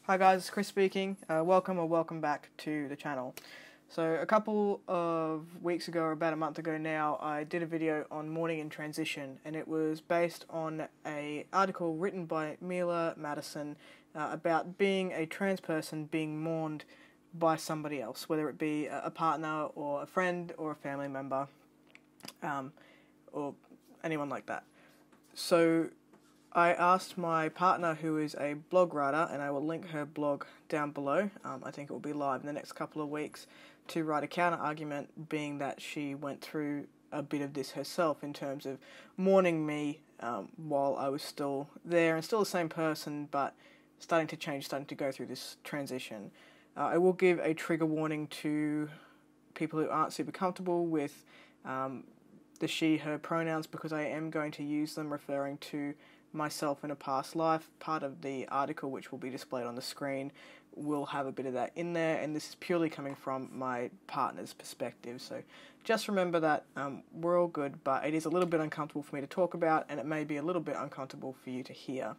Hi guys, it's Chris speaking. Welcome back to the channel. So a couple of weeks ago, or about a month ago now, I did a video on mourning in transition, and it was based on an article written by Mila Madison about being a trans person being mourned by somebody else, whether it be a partner or a friend or a family member, or anyone like that. So I asked my partner, who is a blog writer, and I will link her blog down below, I think it will be live in the next couple of weeks, to write a counter-argument, being that she went through a bit of this herself in terms of mourning me while I was still there and still the same person, but starting to change, starting to go through this transition. I will give a trigger warning to people who aren't super comfortable with the she, her pronouns, because I am going to use them referring to myself in a past life. Part of the article, which will be displayed on the screen, will have a bit of that in there, and this is purely coming from my partner's perspective. So just remember that we're all good, but it is a little bit uncomfortable for me to talk about, and it may be a little bit uncomfortable for you to hear.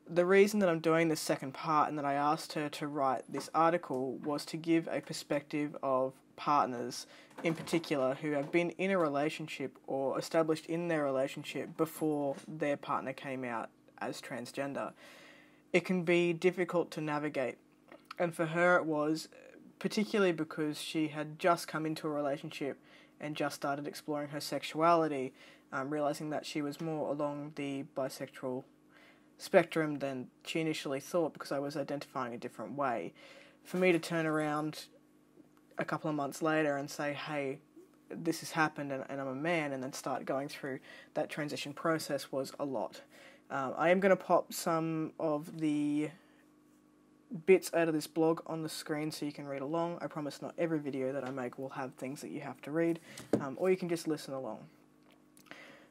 The reason that I'm doing this second part and that I asked her to write this article was to give a perspective of partners in particular who have been in a relationship or established in their relationship before their partner came out as transgender. It can be difficult to navigate, and for her it was, particularly because she had just come into a relationship and just started exploring her sexuality, realising that she was more along the bisexual spectrum than she initially thought, because I was identifying a different way. For me to turn around a couple of months later and say, hey, this has happened and I'm a man, and then start going through that transition process was a lot. I am going to pop some of the bits out of this blog on the screen so you can read along. I promise not every video that I make will have things that you have to read, or you can just listen along.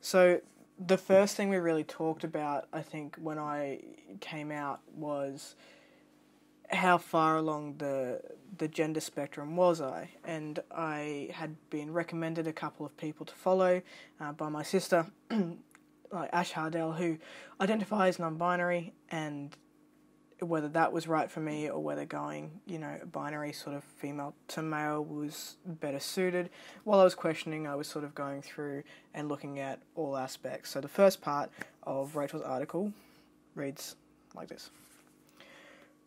So the first thing we really talked about, I think, when I came out was how far along the gender spectrum was I, and I had been recommended a couple of people to follow by my sister, like Ash Hardell, who identifies non-binary, and whether that was right for me or whether going, binary sort of female to male was better suited. While I was questioning, I was sort of going through and looking at all aspects. So the first part of Rachel's article reads like this.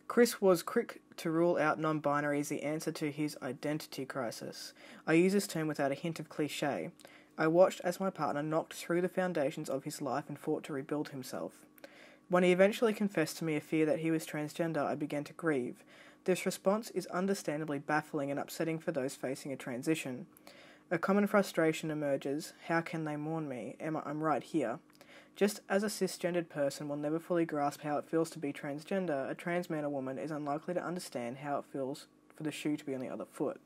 Chris was quick to rule out non-binary as the answer to his identity crisis. I use this term without a hint of cliché. I watched as my partner knocked through the foundations of his life and fought to rebuild himself. When he eventually confessed to me a fear that he was transgender, I began to grieve. This response is understandably baffling and upsetting for those facing a transition. A common frustration emerges. How can they mourn me? I'm right here. Just as a cisgendered person will never fully grasp how it feels to be transgender, a trans man or woman is unlikely to understand how it feels for the shoe to be on the other foot.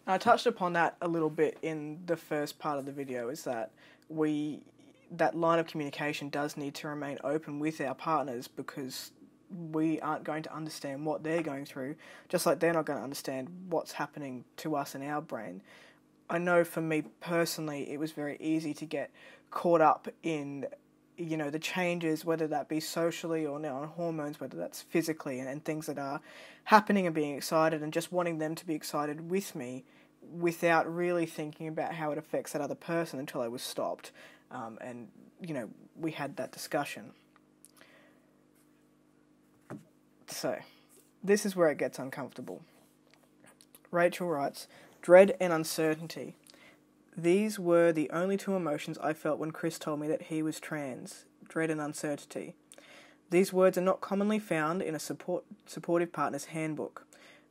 And I touched upon that a little bit in the first part of the video, is that that line of communication does need to remain open with our partners, because we aren't going to understand what they're going through, just like they're not going to understand what's happening to us in our brain. I know for me personally, it was very easy to get caught up in, the changes, whether that be socially or now on hormones, whether that's physically, and things that are happening, and being excited and just wanting them to be excited with me without really thinking about how it affects that other person until I was stopped. And we had that discussion. So, this is where it gets uncomfortable. Rachel writes, dread and uncertainty. These were the only two emotions I felt when Chris told me that he was trans. Dread and uncertainty. These words are not commonly found in a supportive partner's handbook.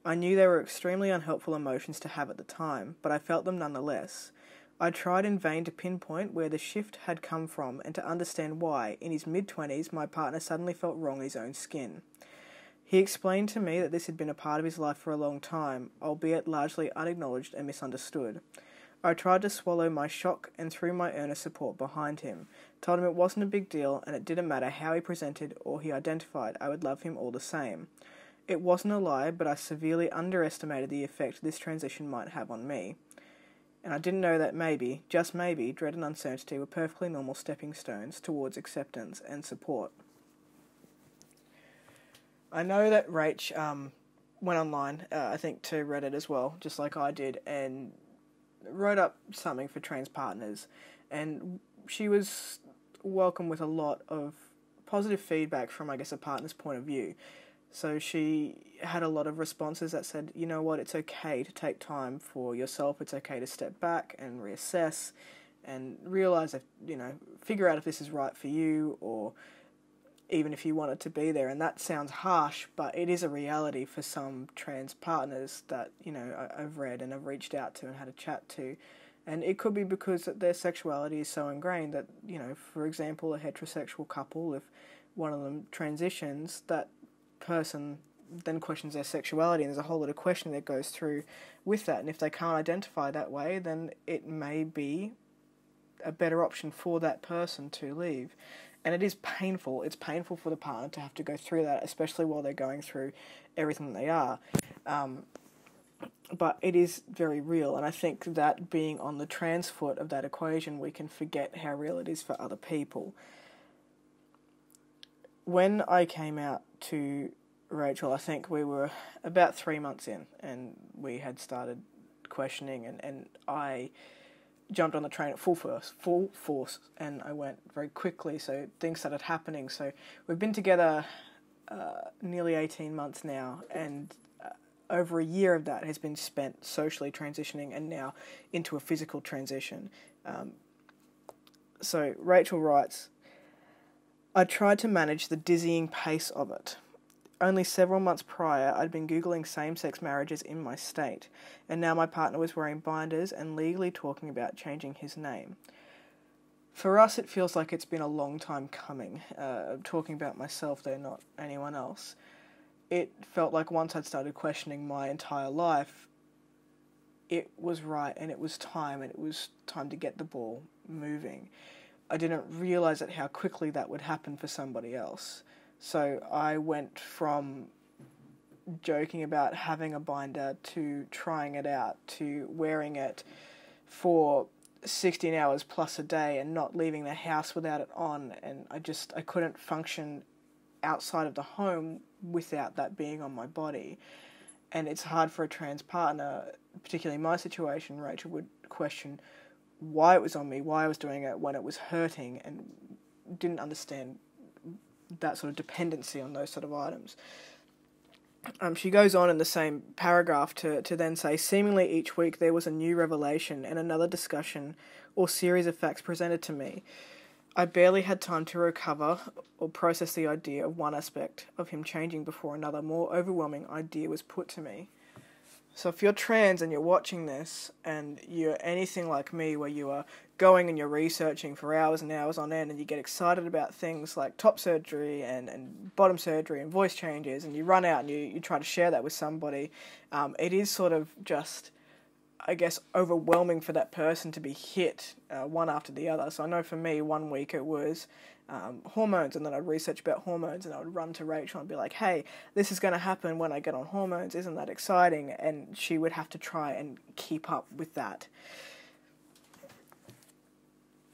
I knew they were extremely unhelpful emotions to have at the time, but I felt them nonetheless. I tried in vain to pinpoint where the shift had come from and to understand why, in his mid-20s, my partner suddenly felt wrong in his own skin. He explained to me that this had been a part of his life for a long time, albeit largely unacknowledged and misunderstood. I tried to swallow my shock and threw my earnest support behind him, told him it wasn't a big deal and it didn't matter how he presented or he identified, I would love him all the same. It wasn't a lie, but I severely underestimated the effect this transition might have on me. And I didn't know that maybe, just maybe, dread and uncertainty were perfectly normal stepping stones towards acceptance and support. I know that Rach went online, I think to Reddit as well, just like I did, and wrote up something for trans partners, and she was welcomed with a lot of positive feedback from, I guess, a partner's point of view. So she had a lot of responses that said, you know what, it's okay to take time for yourself, it's okay to step back and reassess and realise if, figure out if this is right for you, or even if you want it to be there. And that sounds harsh, but it is a reality for some trans partners that, I've read and I've reached out to and had a chat to. And it could be because their sexuality is so ingrained that, for example, a heterosexual couple, if one of them transitions, that person then questions their sexuality, and there's a whole lot of questioning that goes through with that. And if they can't identify that way, then it may be a better option for that person to leave. And it is painful. It's painful for the partner to have to go through that, especially while they're going through everything they are. But it is very real, and I think that being on the trans foot of that equation, we can forget how real it is for other people. When I came out to Rachel, I think we were about 3 months in, and we had started questioning, and I jumped on the train at full force, and I went very quickly, so things started happening. So we've been together nearly 18 months now, and over a year of that has been spent socially transitioning and now into a physical transition. So Rachel writes, I tried to manage the dizzying pace of it. Only several months prior, I'd been Googling same-sex marriages in my state, and now my partner was wearing binders and legally talking about changing his name. For us, it feels like it's been a long time coming. Talking about myself there, not anyone else. It felt like once I'd started questioning my entire life, it was right, and it was time to get the ball moving. I didn't realise how quickly that would happen for somebody else. So I went from joking about having a binder to trying it out to wearing it for 16 hours plus a day and not leaving the house without it on. And I couldn't function outside of the home without that being on my body. And it's hard for a trans partner, particularly in my situation. Rachel would question why it was on me, why I was doing it when it was hurting, and didn't understand that sort of dependency on those sort of items. She goes on in the same paragraph to then say, seemingly each week there was a new revelation and another discussion or series of facts presented to me. I barely had time to recover or process the idea of one aspect of him changing before another more overwhelming idea was put to me. So if you're trans and you're watching this and you're anything like me, where you are going and you're researching for hours and hours on end, and you get excited about things like top surgery and bottom surgery and voice changes, and you run out and you try to share that with somebody, it is sort of just, I guess, overwhelming for that person to be hit one after the other. So I know for me, 1 week it was hormones, and then I'd research about hormones, and I would run to Rachel and be like, hey, this is going to happen when I get on hormones, isn't that exciting? And she would have to try and keep up with that.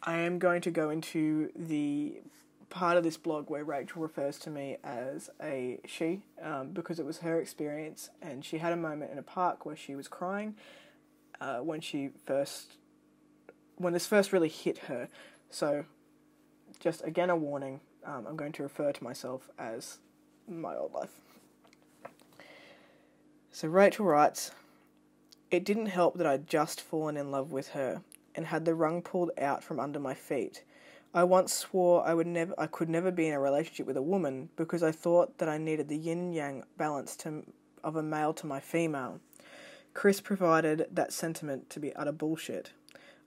I am going to go into the part of this blog where Rachel refers to me as a she, because it was her experience, and she had a moment in a park where she was crying when this first really hit her. So just again a warning, I'm going to refer to myself as my old life. So Rachel writes, it didn't help that I'd just fallen in love with her and had the rug pulled out from under my feet. I once swore I could never be in a relationship with a woman because I thought that I needed the yin-yang balance of a male to my female. Chris provided that sentiment to be utter bullshit.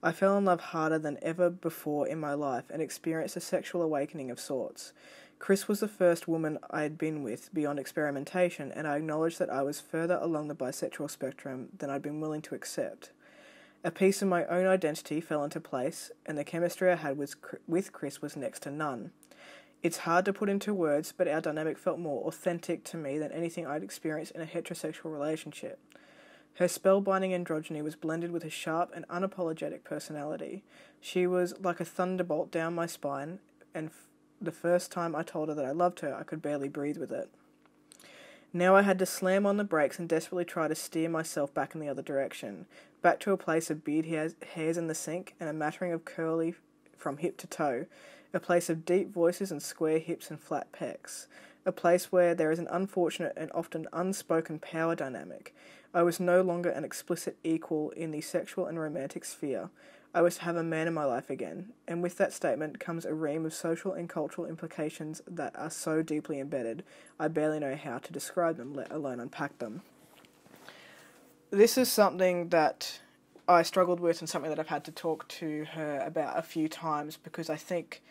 I fell in love harder than ever before in my life and experienced a sexual awakening of sorts. Chris was the first woman I had been with beyond experimentation, and I acknowledged that I was further along the bisexual spectrum than I'd been willing to accept. A piece of my own identity fell into place, and the chemistry I had with Chris was next to none. It's hard to put into words, but our dynamic felt more authentic to me than anything I'd experienced in a heterosexual relationship. Her spellbinding androgyny was blended with a sharp and unapologetic personality. She was like a thunderbolt down my spine, and the first time I told her that I loved her, I could barely breathe with it. Now I had to slam on the brakes and desperately try to steer myself back in the other direction, back to a place of beard hairs in the sink and a mattering of curly from hip to toe, a place of deep voices and square hips and flat pecs, a place where there is an unfortunate and often unspoken power dynamic. I was no longer an explicit equal in the sexual and romantic sphere. I was to have a man in my life again, and with that statement comes a ream of social and cultural implications that are so deeply embedded, I barely know how to describe them, let alone unpack them. This is something that I struggled with and something that I've had to talk to her about a few times, because I think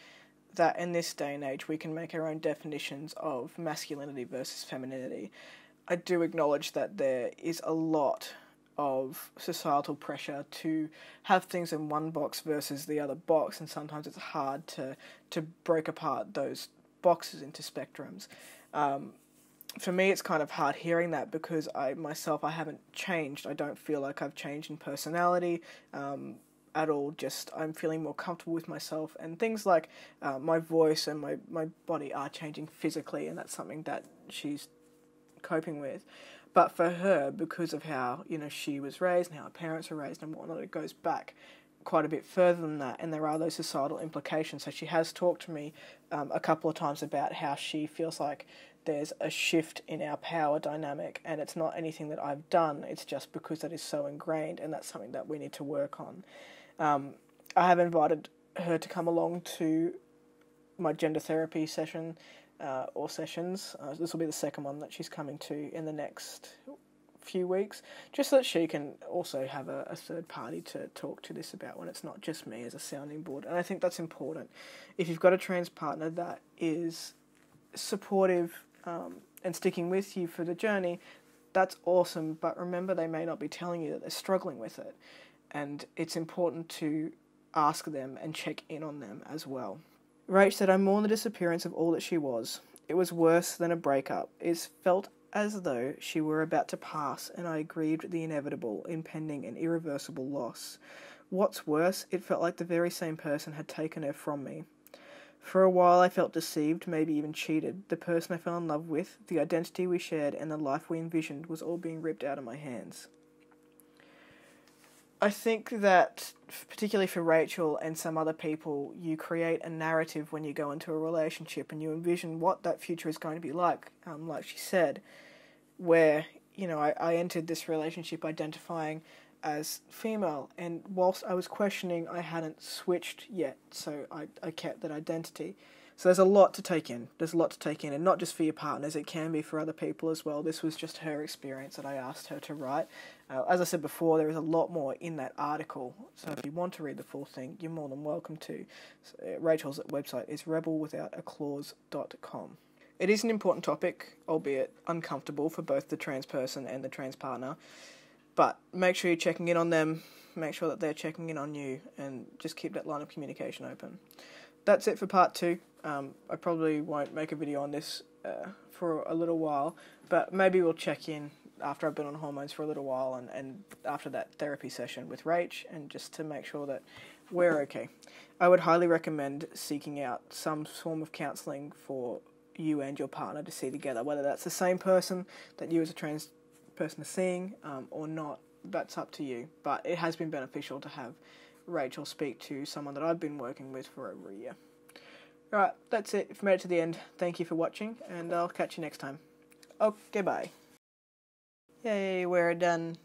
that in this day and age we can make our own definitions of masculinity versus femininity. I do acknowledge that there is a lot of societal pressure to have things in one box versus the other box, and sometimes it's hard to break apart those boxes into spectrums. For me, it's kind of hard hearing that, because I haven't changed. I don't feel like I've changed in personality at all. Just I'm feeling more comfortable with myself, and things like my voice and my body are changing physically, and that's something that she's coping with. But for her, because of how, she was raised and how her parents were raised and whatnot, it goes back quite a bit further than that, and there are those societal implications. So she has talked to me a couple of times about how she feels like there's a shift in our power dynamic, and it's not anything that I've done, it's just because that is so ingrained, and that's something that we need to work on. I have invited her to come along to my gender therapy session, or sessions. This will be the second one that she's coming to in the next few weeks, just so that she can also have a third party to talk to this about when it's not just me as a sounding board. And I think that's important. If you've got a trans partner that is supportive and sticking with you for the journey, that's awesome, but remember, they may not be telling you that they're struggling with it, and it's important to ask them and check in on them as well. Rach said, I mourn the disappearance of all that she was. It was worse than a breakup. It felt as though she were about to pass, and I grieved the inevitable, impending and irreversible loss. What's worse, it felt like the very same person had taken her from me. For a while I felt deceived, maybe even cheated. The person I fell in love with, the identity we shared, and the life we envisioned was all being ripped out of my hands. I think that, particularly for Rachel and some other people, you create a narrative when you go into a relationship, and you envision what that future is going to be like she said, where, I entered this relationship identifying as female, and whilst I was questioning, I hadn't switched yet, so I kept that identity. So there's a lot to take in. And not just for your partners, it can be for other people as well. This was just her experience that I asked her to write. As I said before, there is a lot more in that article, so if you want to read the full thing, you're more than welcome to. So, Rachel's website is rebelwithoutaclause.com. It is an important topic, albeit uncomfortable for both the trans person and the trans partner, but make sure you're checking in on them, make sure that they're checking in on you, and just keep that line of communication open. That's it for part 2. I probably won't make a video on this for a little while, but maybe we'll check in after I've been on hormones for a little while, and after that therapy session with Rach, and just to make sure that we're okay. I would highly recommend seeking out some form of counselling for you and your partner to see together, whether that's the same person that you as a trans person are seeing or not. That's up to you, but it has been beneficial to have Rachel speak to someone that I've been working with for over a year. Alright, that's it. If you made it to the end, thank you for watching, and I'll catch you next time. Okay, bye. Yay, we're done.